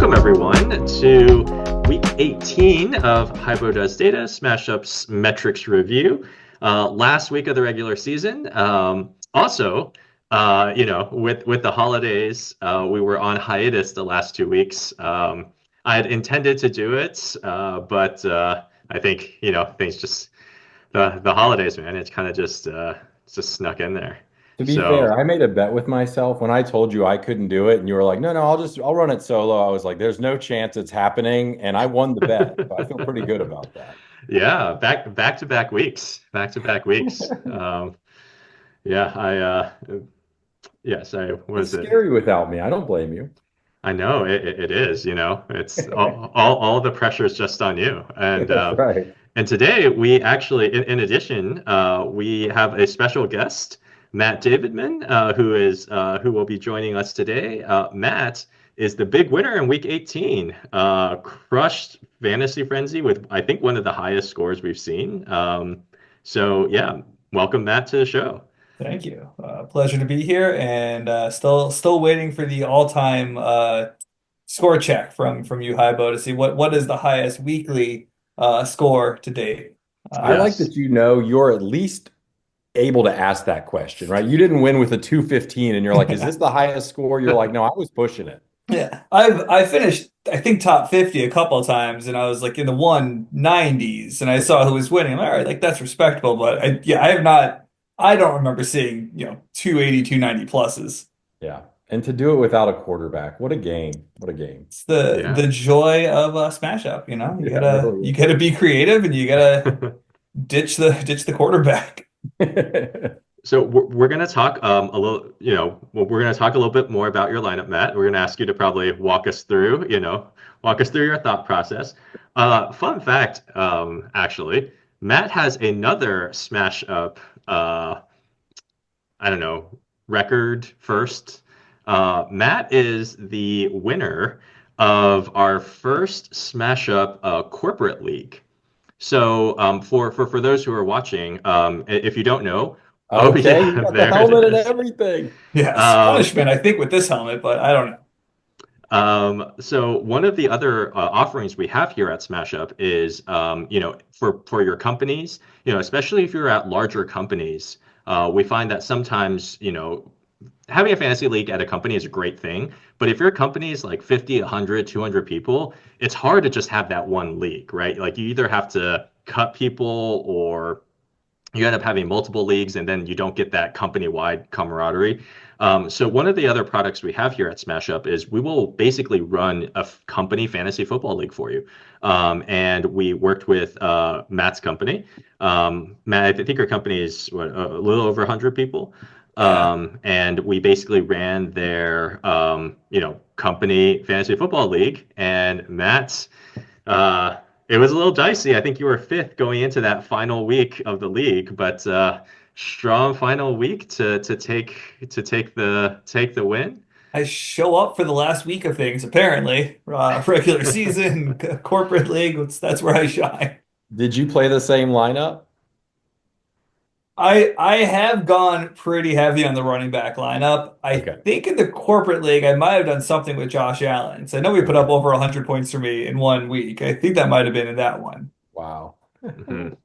Welcome everyone to week 18 of Haibo Does Data, SmashUp's metrics review. Last week of the regular season. With the holidays, we were on hiatus the last 2 weeks. I had intended to do it, but I think things just the holidays, man. It's kind of just snuck in there. To be So fair, I made a bet with myself when I told you I couldn't do it, and you were like, "No, I'll run it solo." I was like, "There's no chance it's happening," and I won the bet. So I feel pretty good about that. yeah, back to back weeks, back to back weeks. Yeah, yes, I It's was it. scary without me. I don't blame you. I know it is. It's all the pressure is just on you. That's right. And today we actually, in addition, we have a special guest, Matt Davidman, who will be joining us today. Matt is the big winner in Week 18. Crushed Fantasy Frenzy with I think one of the highest scores we've seen. So yeah, welcome Matt to the show. Thank you. Pleasure to be here, and still waiting for the all-time score check from you, Haibo, to see what is the highest weekly score to date. I like Yes. that you're at least able to ask that question, right? You didn't win with a 215 and you're like, "Is this the highest score?" You're like, "No, I was pushing it." Yeah, I finished I think top 50 a couple of times, and I was like in the 190s, and I saw who was winning. I'm like, all right, like that's respectable, but I have not. I don't remember seeing 280, 290 pluses. Yeah. And to do it without a quarterback, what a game. What a game. It's the Yeah. the joy of Smash Up, You Yeah, it gotta really you gotta be creative, and you gotta ditch the quarterback. is. So we're going to talk a little, we're going to talk a little bit more about your lineup, Matt. We're going to ask you to probably walk us through your thought process. Fun fact, actually, Matt has another Smash Up, I don't know, record first. Matt is the winner of our first Smash Up corporate league. So for those who are watching, if you don't know, oh Okay, you yeah, got the there it helmet and is. everything. Yes, Um, punishment, I think, with this helmet, but I don't know. so one of the other offerings we have here at SmashUp is, for your companies, especially if you're at larger companies, we find that sometimes, having a fantasy league at a company is a great thing, but if your company is like 50, 100, 200 people, it's hard to just have that one league, right? Like you either have to cut people or you end up having multiple leagues and then you don't get that company-wide camaraderie. So one of the other products we have here at SmashUp is we will basically run a company fantasy football league for you. And we worked with Matt's company. Matt, I think our company is a little over 100 people. Yeah. And we basically ran their, company fantasy football league. And Matt, uh, it was a little dicey. I think you were fifth going into that final week of the league, but strong final week to take the win. I show up for the last week of things, apparently. Regular season, corporate league, that's where I shine. Did you play the same lineup? I have gone pretty heavy on the running back lineup. I Okay. think in the corporate league, I might have done something with Josh Allen. So I know we put up Okay. over 100 points for me in 1 week. I think that might have been in that one. Wow. Mhm.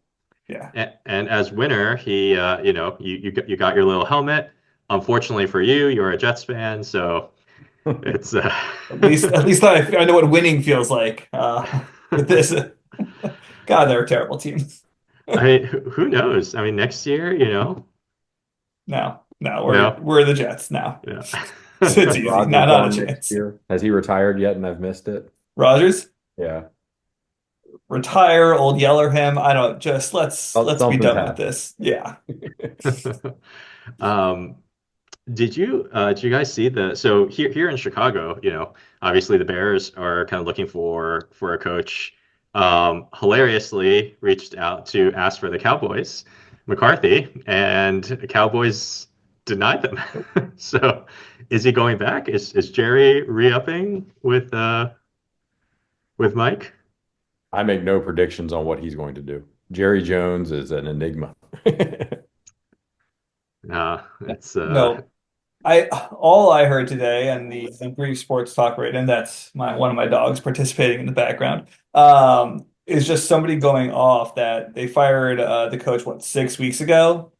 Yeah. And as winner, he, you got your little helmet. Unfortunately for you, you're a Jets fan, so it's At least I know what winning feels like with this. God, they're a terrible team. who knows? I mean, next year, No, no, we're no, we're the Jets now. yeah. It's Is easy. Rodgers Not a gone next chance. year? Has he retired yet and I've missed it? Rogers, Yeah. retire, old Yeller him. I don't just let's be Something's done with happened. this. Yeah. Um, did you guys see so here in Chicago, obviously the Bears are kind of looking for a coach. Hilariously reached out to ask for the Cowboys, McCarthy, and the Cowboys denied them. So is he going back? Is Jerry re-upping with Mike? I make no predictions on what he's going to do. Jerry Jones is an enigma. Nah, it's No. I all I heard today on the brief sports talk radio, and that's my one of my dogs participating in the background, is just somebody going off that they fired the coach, what, 6 weeks ago?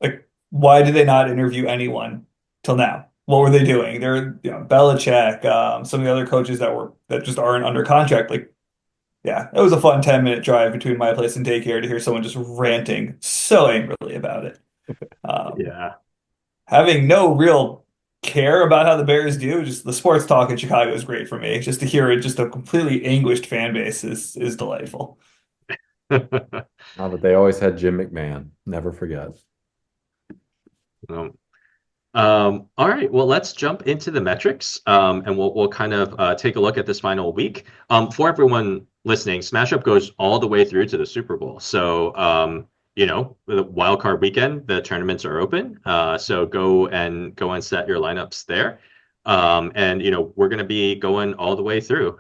Like, why did they not interview anyone till now? What were they doing? They're, Belichick, some of the other coaches that just aren't under contract. Like, yeah, it was a fun 10-minute drive between my place and daycare to hear someone just ranting so angrily about it. Um, Yeah. Having no real care about how the Bears do, just the sports talk in Chicago is great for me. Just to hear it, just a completely anguished fan base is delightful. Oh, but they always had Jim McMahon. Never forget. Um, all right, well, let's jump into the metrics, and we'll kind of take a look at this final week. For everyone listening, Smash Up goes all the way through to the Super Bowl. So, the wild card weekend, the tournaments are open. So go and set your lineups there. And we're going to be going all the way through.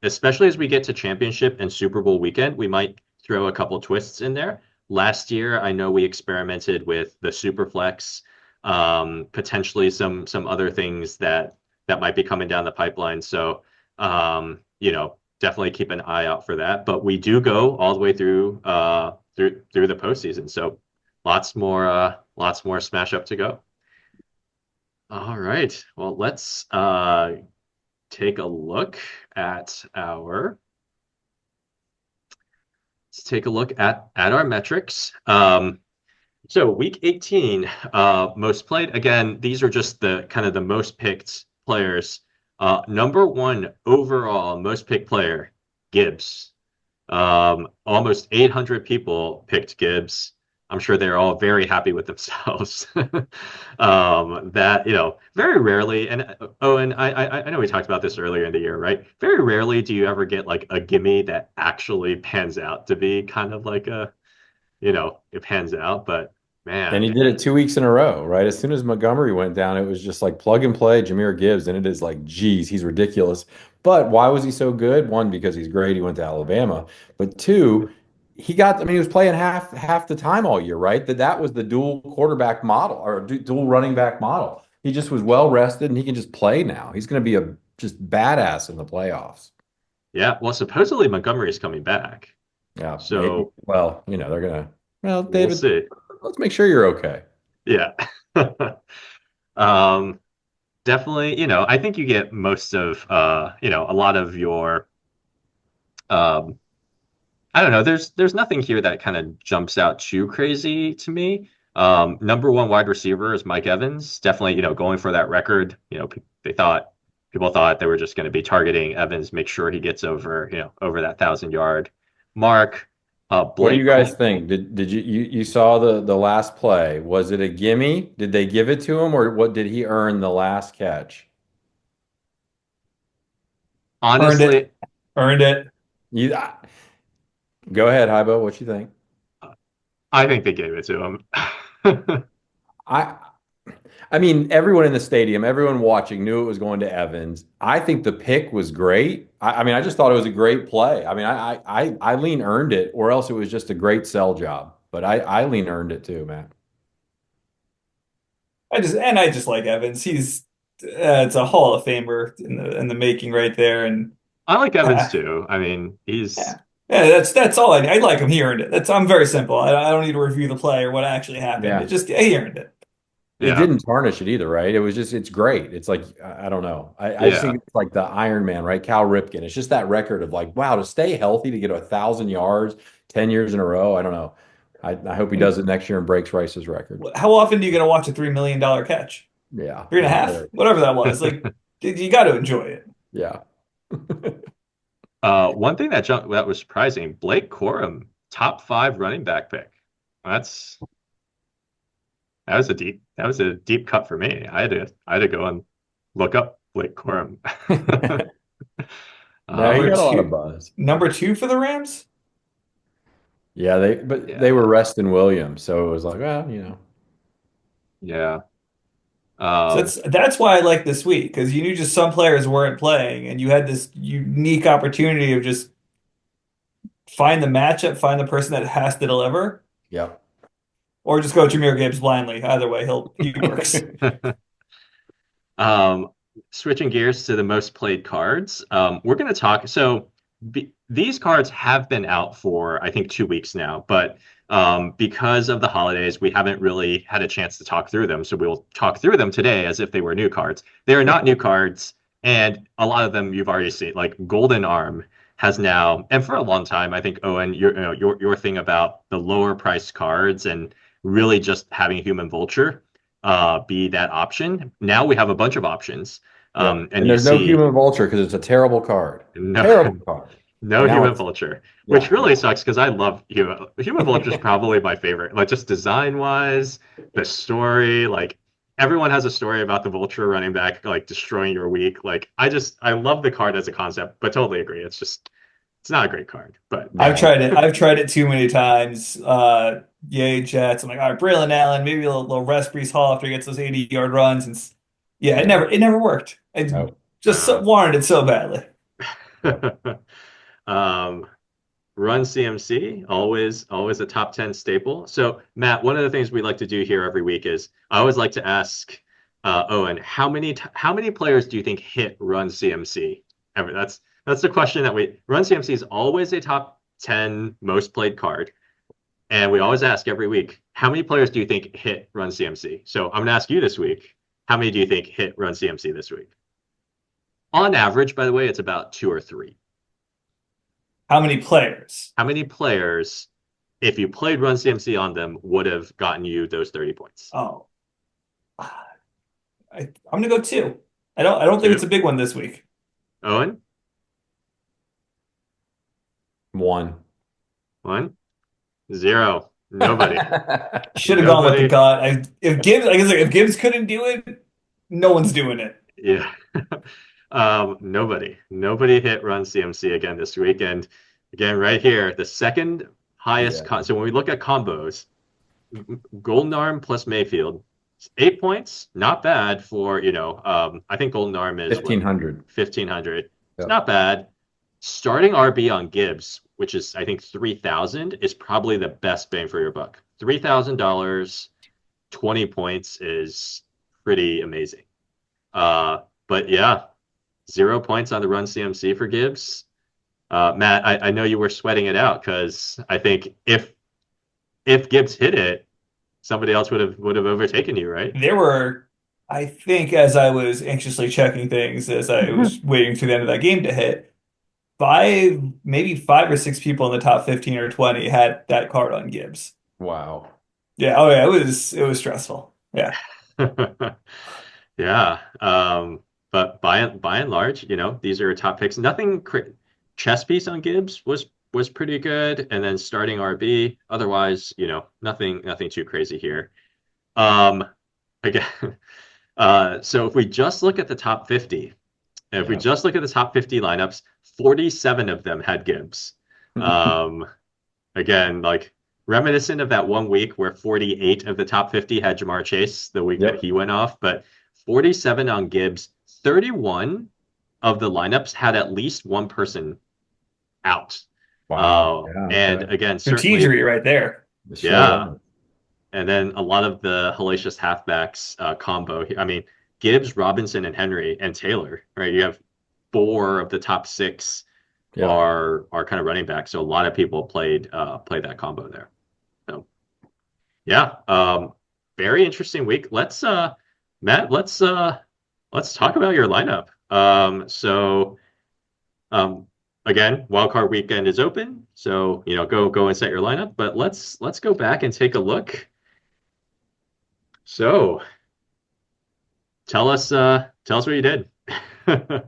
Especially as we get to championship and Super Bowl weekend, we might throw a couple twists in there. Last year, I know we experimented with the Superflex, potentially some other things that might be coming down the pipeline. So, definitely keep an eye out for that. But we do go all the way through the postseason. So lots more Smash Up to go. All right. Well, let's take a look at our let's take a look at our metrics. So week 18, most played. Again, these are just the kind of the most picked players. Number one overall most picked player, Gibbs. Almost 800 people picked Gibbs. I'm sure they're all very happy with themselves. That, very rarely, and and I know we talked about this earlier in the year, right? Very rarely do you ever get like a gimme that actually pans out to be kind of like it pans out, but And man, he did it 2 weeks in a row, right? As soon as Montgomery went down, it was just like plug and play Jahmyr Gibbs. And it is like, geez, he's ridiculous. But why was he so good? One, because he's great. He went to Alabama. But two, I mean, he was playing half the time all year, right? That was the dual quarterback model or dual running back model. He just was well rested and he can just play now. He's going to be a just badass in the playoffs. yeah. Well, supposedly Montgomery is coming back, Yeah, maybe. so Well, they're gonna. Well, we'll David, see. let's make sure you're okay. Yeah. Um, Definitely, I think you get most of a lot of your um I don't know, there's nothing here that kind of jumps out too crazy to me. Number one wide receiver is Mike Evans. Definitely, going for that record. People thought they were just going to be targeting Evans, make sure he gets over that 1,000 yard mark. What do you Blake guys Cole, think? Did you saw the last play? Was it a gimme? Did they give it to him, or what did he earn the last catch? Earned it, honestly, earned it. You go ahead, Haibo. What you think? I think they gave it to him. I I mean, everyone in the stadium, everyone watching knew it was going to Evans. I think the pick was great. I mean, I just thought it was a great play. I mean, I lean earned it, or else it was just a great sell job. But I lean earned it too, man. I just like Evans. He's it's a Hall of Famer in the making right there. And I like Evans uh, too. I mean, he's yeah, yeah, that's all I like him. He earned it. I'm very simple. I don't need to review the play or what actually happened. It Yeah. just he earned it. It yeah, didn't tarnish it either, right? It was just, it's great. It's like, I don't know. I just yeah. think it's like the Iron Man, right? Cal Ripken. It's just that record of like, wow, to stay healthy, to get 1,000 yards, 10 years in a row. I don't know. I hope he does it next year and breaks Rice's record. How often do you get to watch a $3 million catch? Yeah. Three and a Not half, very. whatever that was. Like you got to enjoy it. Yeah. One thing that was surprising, Blake Corum, top five running back pick. That's that was a deep cut for me. I had to go and look up Blake Corum. No, he Number Um, got a lot of two, buzz. number two for the Rams. Yeah, but they were yeah, resting Williams, so it was like, well, yeah. So Um, that's why I like this week because you knew just some players weren't playing, and you had this unique opportunity of just find the matchup, find the person that has to deliver, yep. or just go Jahmyr Gibbs blindly. Either way, he works. Um, Switching gears to the most played cards, we're going to talk. So these cards have been out for, I think, 2 weeks now, but because of the holidays, we haven't really had a chance to talk through them. So we'll talk through them today as if they were new cards. They are not new cards, and a lot of them you've already seen. Like Golden Arm has now, and for a long time, I think Owen, your thing about the lower priced cards and really just having Human Vulture be that option. Now we have a bunch of options. Yeah. And And you there's no see human vulture because it's a terrible card. no Terrible card. no And now human it's vulture, which yeah, really no. sucks because I love human vulture is probably my favorite. Like just design wise, the story, like everyone has a story about the vulture running back, like destroying your week. Like I love the card as a concept, but totally agree. It's not a great card, but I've No. tried it. I've tried it too many times. Yay, Jets. I'm like, all right, Braylon Allen, maybe a little rest Brees Hall after he gets those 80-yard runs. And yeah, Yeah. it never worked. I No. just uh, wanted it so badly. um Run CMC, always a top 10 staple. So, Matt, one of the things we like to do here every week is I always like to ask Owen, how many players do you think hit Run CMC? Ever? That's the question that we Run CMC is always a top 10 most played card, and we always ask every week, how many players do you think hit Run CMC? So, I'm going to ask you this week, how many do you think hit Run CMC this week? On average, by the way, it's about two or three. How many players? How many players, if you played Run CMC on them, would have gotten you those 30 points? Oh, I'm gonna go two. I don't think it's a Two. big one this week. Owen? One. One? Zero. Nobody. Should have gone with the Nobody. gut. If Gibbs, I guess like, if Gibbs couldn't do it, no one's doing it. Yeah. Nobody. Nobody hit Run CMC again this week. And again, right here, the second highest. Yeah. So when we look at combos, Golden Arm plus Mayfield, 8 points, not bad for, I think Golden Arm is what, 1,500. 1,500. It's Yep. not bad. Starting RB on Gibbs, which is I think 3,000, is probably the best bang for your buck. $3,000, 20 points is pretty amazing. But yeah, 0 points on the Run CMC for Gibbs. Matt, I know you were sweating it out because I think if Gibbs hit it, somebody else would have overtaken you, right? There were, I think, as I was anxiously checking things as I was waiting for the end of that game to hit, maybe five or six people in the top 15 or 20 had that card on Gibbs. Wow. Yeah, oh yeah, it was stressful. Yeah. Yeah. But by and large, these are top picks. Nothing chess piece on Gibbs was pretty good, and then starting RB. Otherwise, nothing too crazy here. Um, again, so if we just look at the top 50, and if we Yeah. just look at the top 50 lineups, 47 of them had Gibbs. Um, Again, like reminiscent of that one week where 48 of the top 50 had Jamar Chase the week that Yep. he went off, but 47 on Gibbs. 31 of the lineups had at least one person out. Wow. Yeah. And Okay. again, certainly, Strategery right there. It sure yeah. was. And then a lot of the hellacious halfbacks combo. I mean, Gibbs, Robinson, and Henry and Taylor, right? You have four of the top six Yeah. are kind of running back. So a lot of people played that combo there. So yeah, very interesting week. Matt, let's talk about your lineup. Um, again, wildcard weekend is open, so go and set your lineup. But let's go back and take a look. So tell us what you did.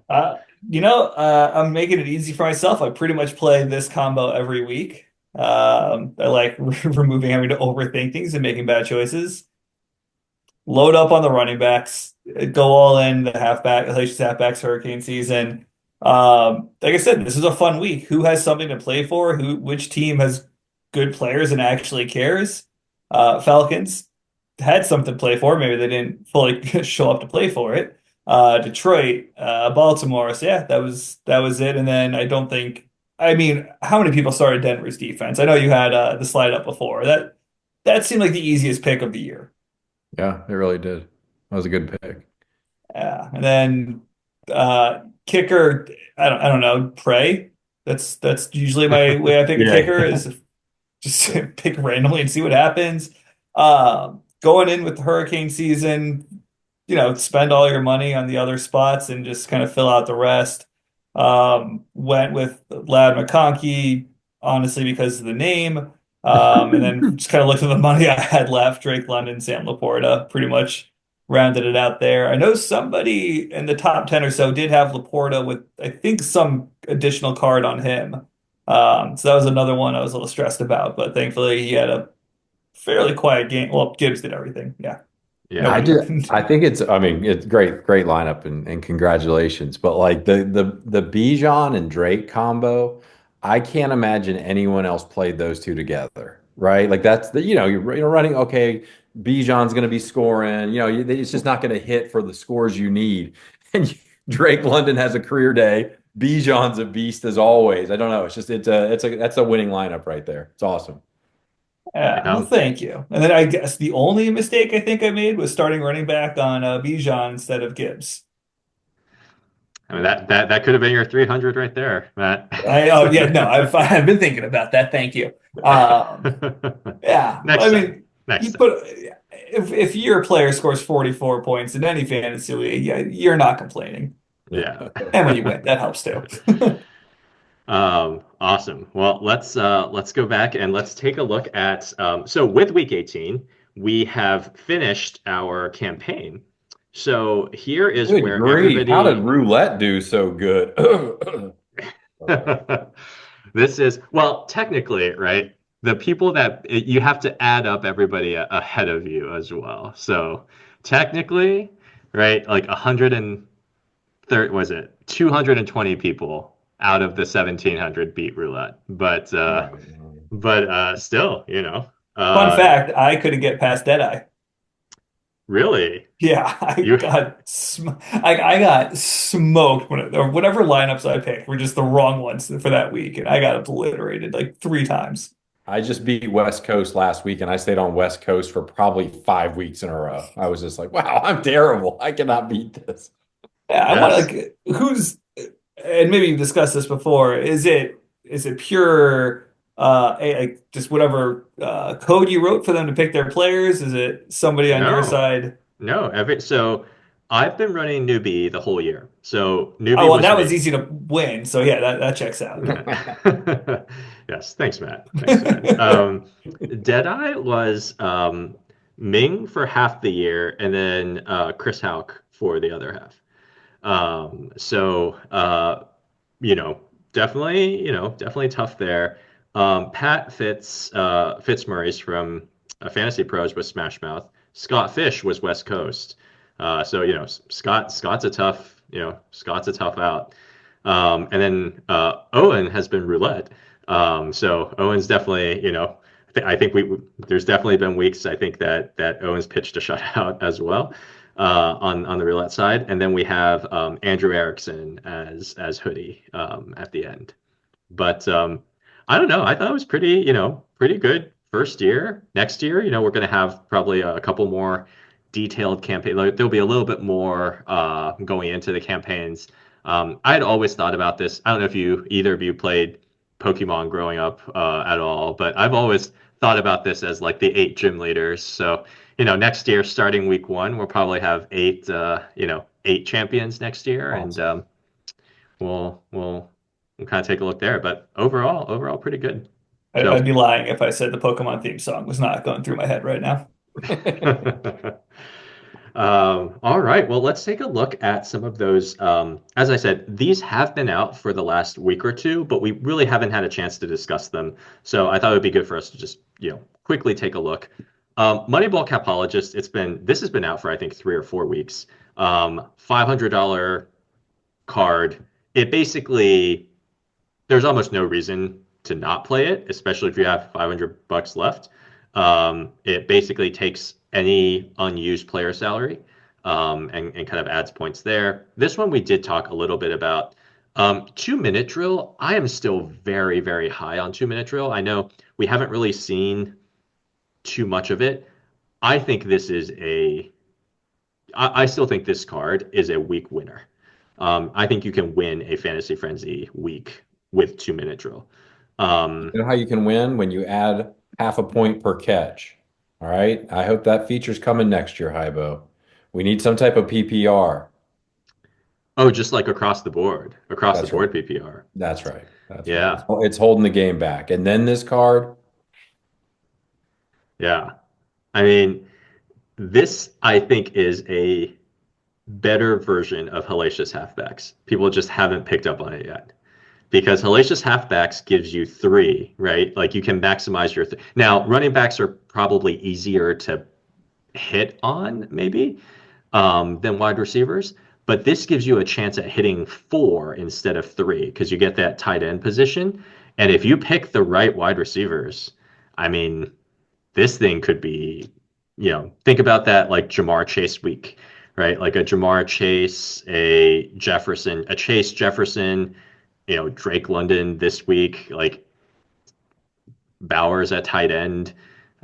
Uh, I'm making it easy for myself. I pretty much play this combo every week. I like removing having to overthink things and making bad choices. Load up on the running backs, go all in the halfback, hellacious halfbacks hurricane season. Like I said, this is a fun week. Who has something to play for? Which team has good players and actually cares? Falcons had something to play for. Maybe they didn't fully show up to play for it. Detroit, Baltimore. So yeah, that was it. And then I mean, how many people started Denver's defense? I know you had the slide up before. That seemed like the easiest pick of the year. Yeah, it really did. That was a good pick. Yeah. And then kicker, I don't know, pray. That's usually my way I pick a Yeah. kicker is just pick randomly and see what happens. Going in with the hurricane season, spend all your money on the other spots and just kind of fill out the rest. Went with Lad McConkey, honestly, because of the name. And then just kind of looked at the money I had left, Drake London, Sam Laporta, pretty much rounded it out there. I know somebody in the top 10 or so did have Laporta with, I think, some additional card on him. So that was another one I was a little stressed about, but thankfully he had a fairly quiet game. Well, Gibbs did everything. Yeah. Yeah. I Nobody. do. I think I mean, it's great lineup and congratulations. But like the Bijan and Drake combo, I can't imagine anyone else played those two together, right? Like that's you're running, okay, Bijan's going to be scoring, it's just not going to hit for the scores you need. And Drake London has a career day. Bijan's a beast as always. I don't know. It's just that's a winning lineup right there. It's awesome. Yeah, well, Yeah. thank you. And then I guess the only mistake I think I made was starting running back on Bijan instead of Gibbs. I mean that could have been your 300 right there, Matt. Oh yeah, no, I've been thinking about that. Thank you. Yeah, Next I time. mean, Next you time. put if your player scores 44 points in any fantasy league, yeah, you're not complaining. Yeah. And when you win, that helps too. Awesome. Well, let's go back and let's take a look at so with week 18, we have finished our campaign. So here is Good where grief. How did everybody roulette do so good? Okay. this is well, technically, right? The people that you have to add up everybody ahead of you as well. So technically, right, like 130, was it 220 people out of the 1700 beat roulette. Right. But still, Fun uh, fact, I couldn't get past Deadeye. really, Yeah, you I got smoked or whatever lineups I picked were just the wrong ones for that week, and I got obliterated like 3 times. I just beat West Coast last week and I stayed on West Coast for probably 5 weeks in a row. I was just like, wow, I'm terrible. I cannot beat this. Yeah, I want yes. like who's and maybe you've discussed this before. Is it pure like just whatever code you wrote for them to pick their players? Is it somebody on your No, side? no. So I've been running newbie the whole year. So Oh, newbie well, was that was me. easy to win. So yeah, that checks out. Yes, thanks, Matt. Thanks, Matt. Deadeye was Ming for half the year, and then Chris Hauk for the other half. So you know, definitely tough there. Pat Fitzmurray's from Fantasy Pros was Smash Mouth. Scott Fish was West Coast. So Scott's a tough out. And then Owen has been roulette. So Owen's definitely, I think there's definitely been weeks I think that Owen's pitched a shutout as well on the roulette side, and then we have Andrew Erickson as Hoodie at the end. But I don't know. I thought it was pretty good first year. Next year, we're going to have probably a couple more detailed campaign. Like, there'll be a little bit more going into the campaigns. I had always thought about this. I don't know if either of you played Pokemon growing up at all, but I've always thought about this as like the 8 gym leaders. So, next year, starting week 1, we'll probably have 8 champions next year, and Awesome. we'll kind of take a look there. But overall, pretty good. I'd So, be lying if I said the Pokemon theme song was not going through my head right now. all right. Well, let's take a look at some of those. As I said, these have been out for the last week or two, but we really haven't had a chance to discuss them. So I thought it would be good for us to just, quickly take a look. Moneyball Capologist, this has been out for I think 3 or 4 weeks. $500 card. It basically there's almost no reason to not play it, especially if you have $500 left. It basically takes any unused player salary and kind of adds points there. This one we did talk a little bit about. 2 minute drill. I am still very, very high on 2 minute drill. I know we haven't really seen too much of it. I think this is I still think this card is a weak winner. I think you can win a Fantasy Frenzy week with 2 minute drill. Um, You know how you can win when you add half a point per catch. All right. I hope that feature's coming next year, Haibo. We need some type of PPR. oh, just like across the That's right. board PPR. That's right. That's right. Yeah, It's holding the game back. And then this card, yeah. I mean, this I think is a better version of Hellacious Halfbacks. People just haven't picked up on it yet. Because Hellacious Halfbacks gives you three, right? Like you can maximize your now running backs are probably easier to hit on, maybe, than wide receivers. But this gives you a chance at hitting four instead of three because you get that tight end position. And if you pick the right wide receivers, I mean, this thing could be, think about that like Jamar Chase week, right? Like a Jamar Chase, a Jefferson, a Chase Jefferson, Drake London this week, like Bowers at tight end,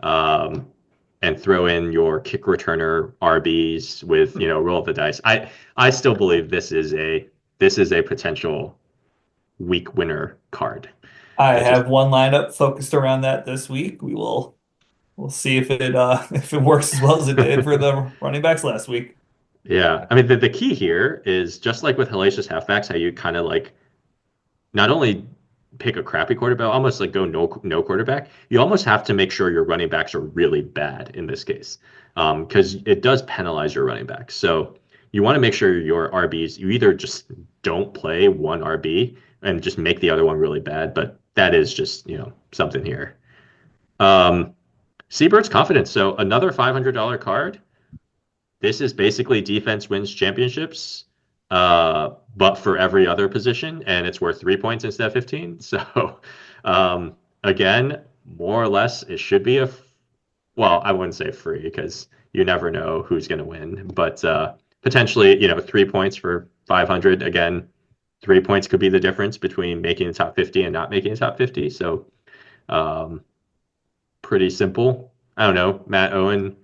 um, and throw in your kick returner RBs with, roll of the dice. I still believe this is a potential week winner card. I It's just have one lineup focused around that this week. We'll see if it if it works as well as it did for the running backs last week. yeah. I mean the key here is just like with Hellacious Halfbacks, how you kind of like not only pick a crappy quarterback, almost like go no quarterback. You almost have to make sure your running backs are really bad in this case, because it does penalize your running backs. So you want to make sure your RBs, you either just don't play one RB and just make the other one really bad, but that is just something here. Um, Seabird's confidence. So another $500 card. This is basically defense wins championships, but for every other position, and it's worth 3 points instead of 15. So, again, more or less, it should be well, I wouldn't say free because you never know who's going to win, but potentially, 3 points for 500. Again, 3 points could be the difference between making the top 50 and not making the top 50. So, um, pretty simple. I don't know, Matt, Owen,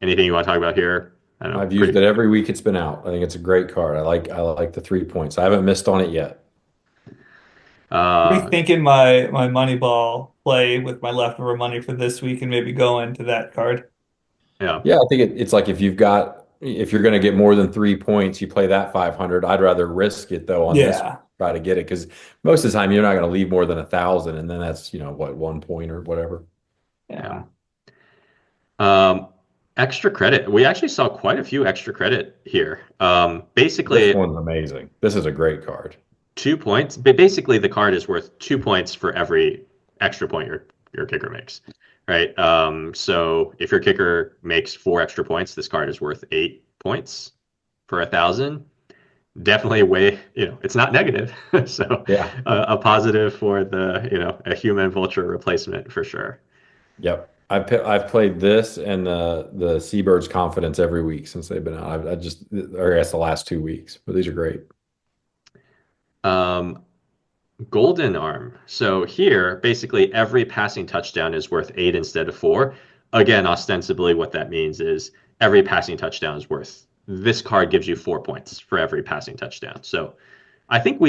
anything you want to talk about here? I don't know, I've used pretty. it every week it's been out. I think it's a great card. I like the 3 points. I haven't missed on it yet. Uh, Rethinking my money ball play with my leftover money for this week and maybe go into that card. yeah, Yeah, I think it's like if you're going to get more than 3 points, you play that 500. I'd rather risk it though on this, Yeah. try to get it because most of the time you're not going to leave more than 1,000, and then that's what 1 point or whatever. yeah. Yeah. Um, Extra credit. We actually saw quite a few extra credit here. This Basically, one's amazing. This is a great card. 2 points. But basically, the card is worth 2 points for every extra point your kicker makes, right? So if your kicker makes four extra points, this card is worth 8 points for 1,000. Definitely way, it's not negative. So Yeah. a positive for the, a human vulture replacement for sure. Yep. I've played this and the Seabird's Confidence every week since they've been out. Or I guess the last 2 weeks, but these are great. Um, Golden arm. So here, basically every passing touchdown is worth 8 instead of 4. Again, ostensibly, what that means is every passing touchdown is worth. This card gives you 4 points for every passing touchdown. So I think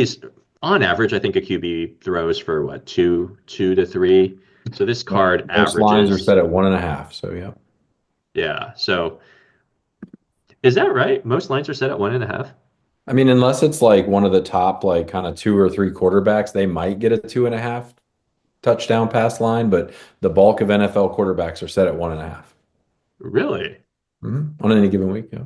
on average, I think a QB throws for what, two to three. So this card Most lines are averages. set at 1.5. So yeah. Yeah. So is that right? Most lines are set at 1.5. I mean, unless it's like one of the top, like kind of 2 or 3 quarterbacks, they might get a 2.5 touchdown pass line, but the bulk of NFL quarterbacks are set at 1.5. Really? On any given week. Yeah.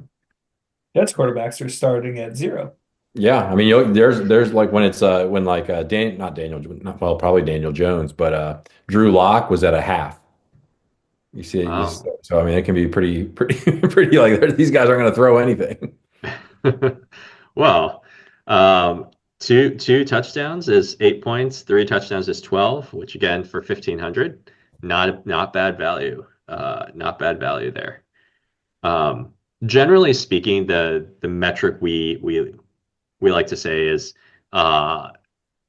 Jets quarterbacks are starting at 0. Yeah. I mean, there's like when it's when like not Daniel, well, probably Daniel Jones, but Drew Lock was at a half. Wow. So I mean, it can be pretty like these guys aren't going to throw anything. Well, two touchdowns is 8 points. Three touchdowns is 12, which again for 1,500, not bad value. Not bad value there. Generally speaking, the metric we like to say is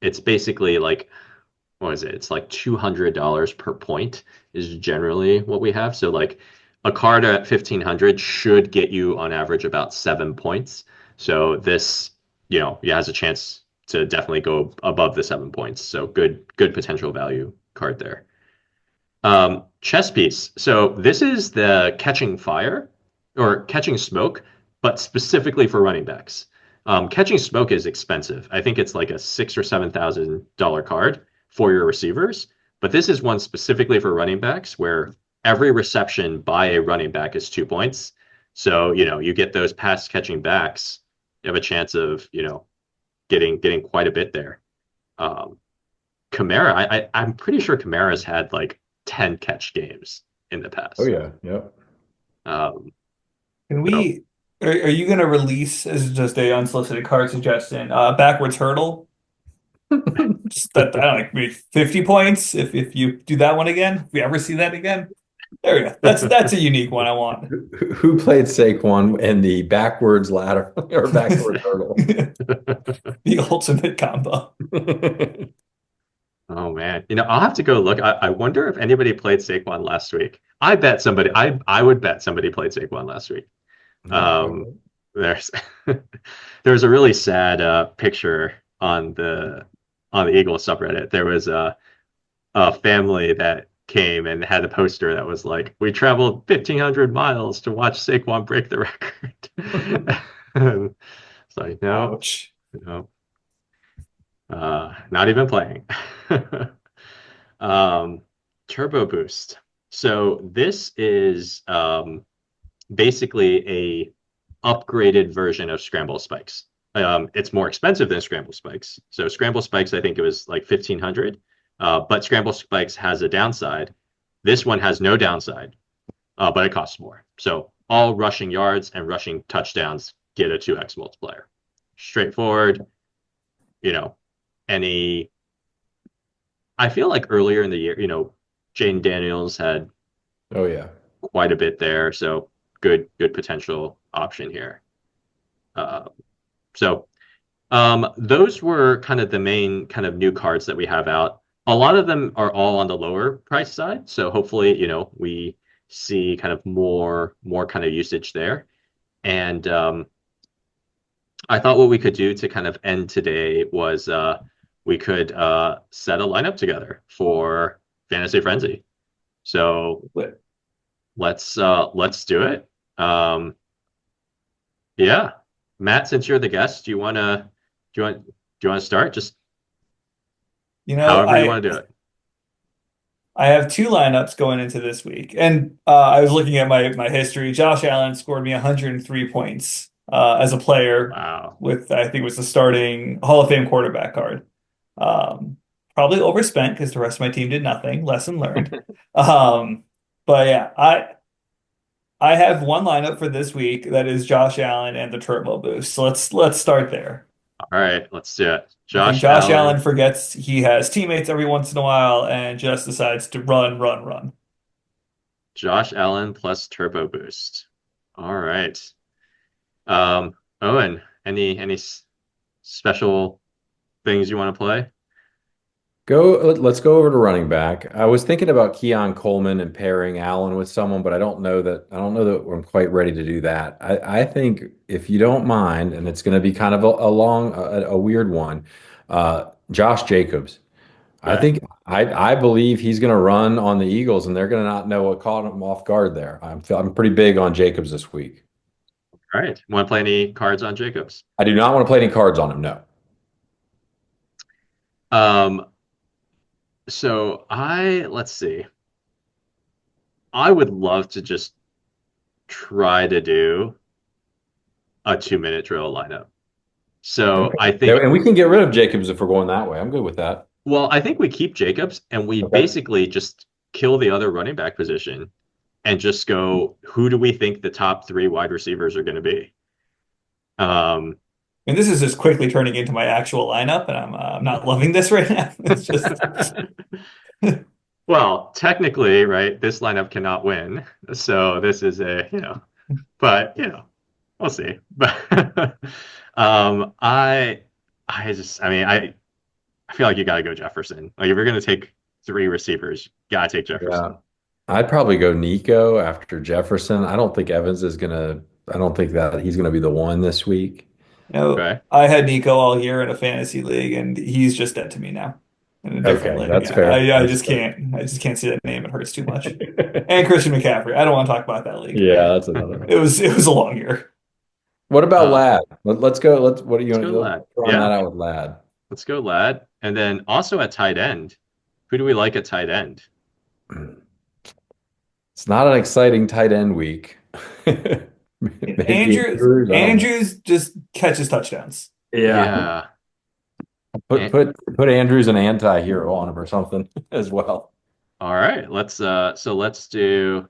it's basically like what is it? It's like $200 per point is generally what we have. So like a card at 1500 should get you on average about 7 points. So this, has a chance to definitely go above the 7 points. So good potential value card there. Chess piece. So this is the catching fire or catching smoke, but specifically for running backs. Catching smoke is expensive. I think it's like a $6,000 or $7,000 card for your receivers, but this is one specifically for running backs where every reception by a running back is 2 points. So, you get those pass catching backs, you have a chance of, getting quite a bit there. Kamara, I'm pretty sure Kamara's had like 10 catch games in the Oh past. yeah, yep. Um, Can so we? Are you going to release as just a unsolicited card suggestion? Backwards hurdle. Just that I don't know, maybe 50 points if you do that one again. If we ever see that again, there we go. That's a unique one I want. Who played Saquon in the backwards ladder or backwards hurdle? The ultimate combo. Oh man, I'll have to go look. I wonder if anybody played Saquon last week. I bet somebody. I would bet somebody played Saquon last week. Um, there's there's a really sad picture on the Eagles subreddit. There was a family that came and had a poster that was like, "We traveled 1,500 miles to watch Saquon break the record." It's like, no, Ouch. no, not even playing. um, Turbo Boost. So this is basically a upgraded version of Scramble Spikes. It's more expensive than Scramble Spikes. So Scramble Spikes, I think it was like 1,500. But Scramble Spikes has a downside. This one has no downside, but it costs more. So all rushing yards and rushing touchdowns get a 2x multiplier. Straightforward. Any. I feel like earlier in the year, Jane Daniels had Oh yeah. quite a bit there. So good potential option here. Uh, so those were kind of the main kind of new cards that we have out. A lot of them are all on the lower price side. So hopefully, we see kind of more kind of usage there. And I thought what we could do to kind of end today was we could set a lineup together for Fantasy Frenzy. So let's do it. Yeah. Matt, since you're the guest, do you want to start? Just You know, however you I want to do it. I have two lineups going into this week, and I was looking at my history. Josh Allen scored me 103 points as a player Wow. with I think it was the starting Hall of Fame quarterback card. Um, Probably overspent because the rest of my team did nothing. Lesson learned. Um, but yeah, I have one lineup for this week that is Josh Allen and the turbo boost. So let's start there. All right, let's do it. I think Josh Josh Allen Allen, forgets he has teammates every once in a while and just decides to run, run, run. Josh Allen plus turbo boost. All right. Owen, any special things you want to play? Let's go over to running back. I was thinking about Keon Coleman and pairing Allen with someone, but I don't know that I'm quite ready to do that. I think if you don't mind, and it's going to be kind of a weird one, Josh Jacobs. I Okay. think I believe he's going to run on the Eagles, and they're going to not know what caught him off guard there. I'm pretty big on Jacobs this week. All right. Want to play any cards on Jacobs? I do not want to play any cards on him. No. Um, let's see. I would love to just try to do a 2-minute drill lineup. So I Yeah, think and we can get rid of Jacobs if we're going that way. I'm good with that. Well, I think we keep Jacobs and we Okay. basically just kill the other running back position and just go, who do we think the top three wide receivers are going to be? Um, And this is just quickly turning into my actual lineup, and I'm not loving this right now. It's just well, technically, right, this lineup cannot win. So this is but we'll see. But I feel like you got to go Jefferson. Like if you're going to take three receivers, you got to take Yeah. Jefferson. I'd probably go Nico after Jefferson. I don't think that he's gonna be the one this week. Okay. I had Nico all year in a fantasy league, and he's just dead to me now in a different Okay, league. that's fair. I That's just fair. can't. I just can't see that name. It hurts too much. And Christian McCaffrey. I don't want to talk about that league. Yeah, that's another one. It was a long year. What about Uh, Lad? Let's go. What do you let's want go to Lad. run that Yeah, out with Lad? let's go Lad. And then also at tight end, who do we like at tight end? It's not an exciting tight end week. Maybe Andrews Andrews. I don't know. Andrews just catches touchdowns. Yeah. Yeah. Put And, put Andrews an anti-hero on him or something as well. all right. Let's do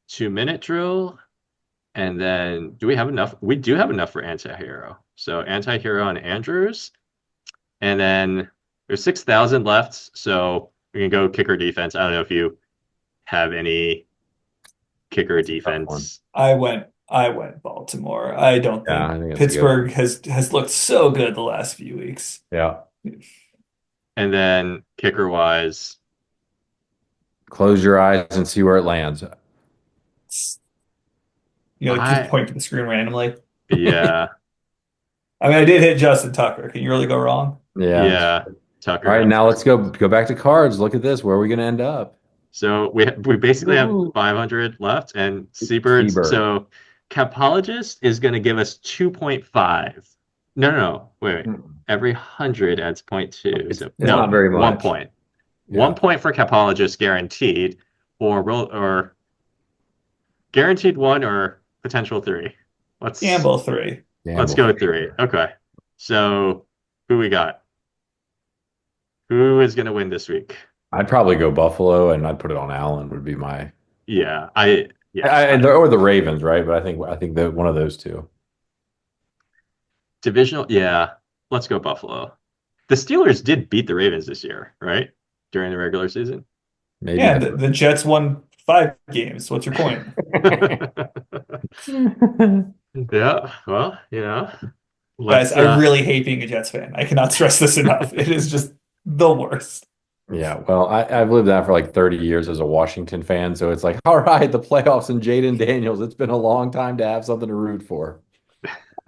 2 minute drill. And then do we have enough? We do have enough for anti-hero. So anti-hero on Andrews. And then there's 6,000 left. So we can go kicker defense. I don't know if you have any kicker That's a tough one. defense. I went Baltimore. I don't Yeah, think I think it's a good one. Pittsburgh has looked so good the last few weeks. Yeah. And then kicker wise, Close your eyes and see where it lands. Just I point to the screen randomly. yeah, I mean, I did hit Justin Tucker. Can you really go wrong? Yeah. yeah, All right, Tucker. now let's go back to cards. Look at this. Where are we going to end up? So we basically have Ooh. 500 left, and Seabirds. Seabird. So Capologist is going to give us 2.5. No, wait. Mm. Every 100 adds 0.2. So It's no, not very 1 much. point. Yeah. 1 point for Capologist guaranteed, or guaranteed 1 or potential 3. Let's Gamble 3. let's go with 3. Okay. So who we got? Who is going to win this week? I'd probably go Buffalo, and I'd put it on Allen. Would be my, Yeah, or the Ravens, right? But I think that one of those two. divisional. Yeah, let's go Buffalo. The Steelers did beat the Ravens this year, right? During the regular season. Maybe. Yeah, the Jets won 5 games. What's your point? Yeah, well, Guys, let's I really hate being a Jets fan. I cannot stress this enough. It is just the worst. Yeah, well, I've lived that for like 30 years as a Washington fan, so it's like, all right, the playoffs and Jaden Daniels. It's been a long time to have something to root for.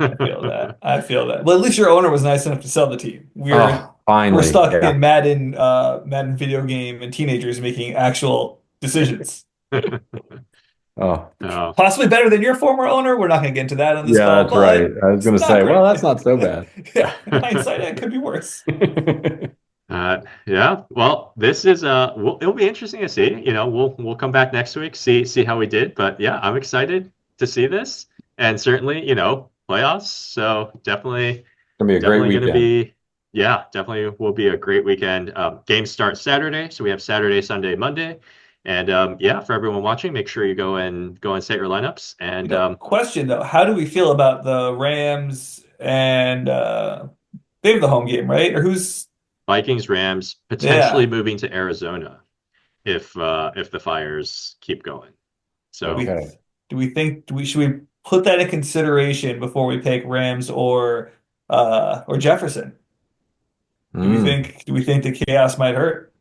I feel that. I feel that. Well, at least your owner was nice enough to sell the team. We're Finally, stuck yeah. in Madden video game and teenagers making actual decisions. Oh, oh, Possibly better than your former owner. We're not going to get into that on this yeah, call, that's but right. I was going it's to not say, well, great. that's not so bad. Yeah, in hindsight, it could be worse. yeah. Well, this is it'll be interesting to see. We'll come back next week, see how we did. But yeah, I'm excited to see this, and certainly, playoffs. So definitely. It's gonna be a great Definitely going to weekend. be, yeah, definitely will be a great weekend. Games start Saturday, so we have Saturday, Sunday, Monday, and yeah, for everyone watching, make sure you go and set your lineups. And Question though, how do we feel about the Rams and they have the home game, right? Or who's Vikings, Rams potentially yeah. moving to Arizona if the fires keep going. So Okay. Should we put that in consideration before we pick Rams or Jefferson? Mm. Do we think the chaos might hurt?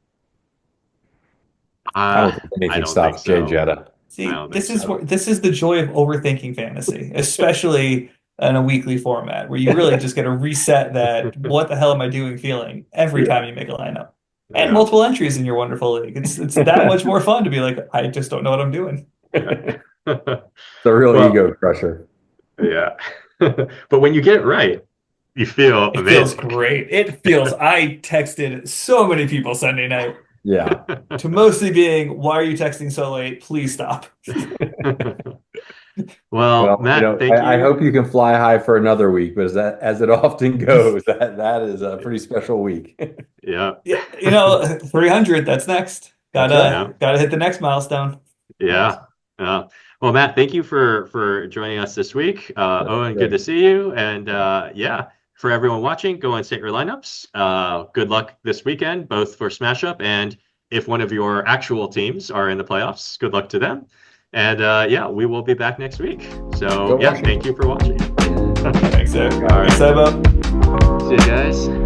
I don't think I anything don't think stops Jay so. Jetta. I See, don't think so. this is the joy of overthinking fantasy, especially in a weekly format where you really just get to reset that what the hell am I doing feeling every Yeah. time you make a lineup. And Yeah. multiple entries in your wonderful league. It's that much more fun to be like, I just don't know what I'm doing. It's a real Well, ego crusher. yeah. But when you get it right, you feel It feels amazing. great. I texted so many people Sunday night Yeah. to mostly being, why are you texting so late? Please stop. Well, Well, Matt, thank I you. hope you can fly high for another week, but as it often goes, that is a pretty special week. Yeah. Yeah, 300, that's next. That's right. Gotta hit the next milestone. Yeah. Well, Matt, thank you for joining us this week. Owen, good to see you. And yeah, for everyone watching, go and set your lineups. Good luck this weekend, both for SmashUp and if one of your actual teams are in the playoffs, good luck to them. And yeah, we will be back next week. So yeah, thank you for watching. Thanks, Eric. All right. Thanks, Haibo. See you guys.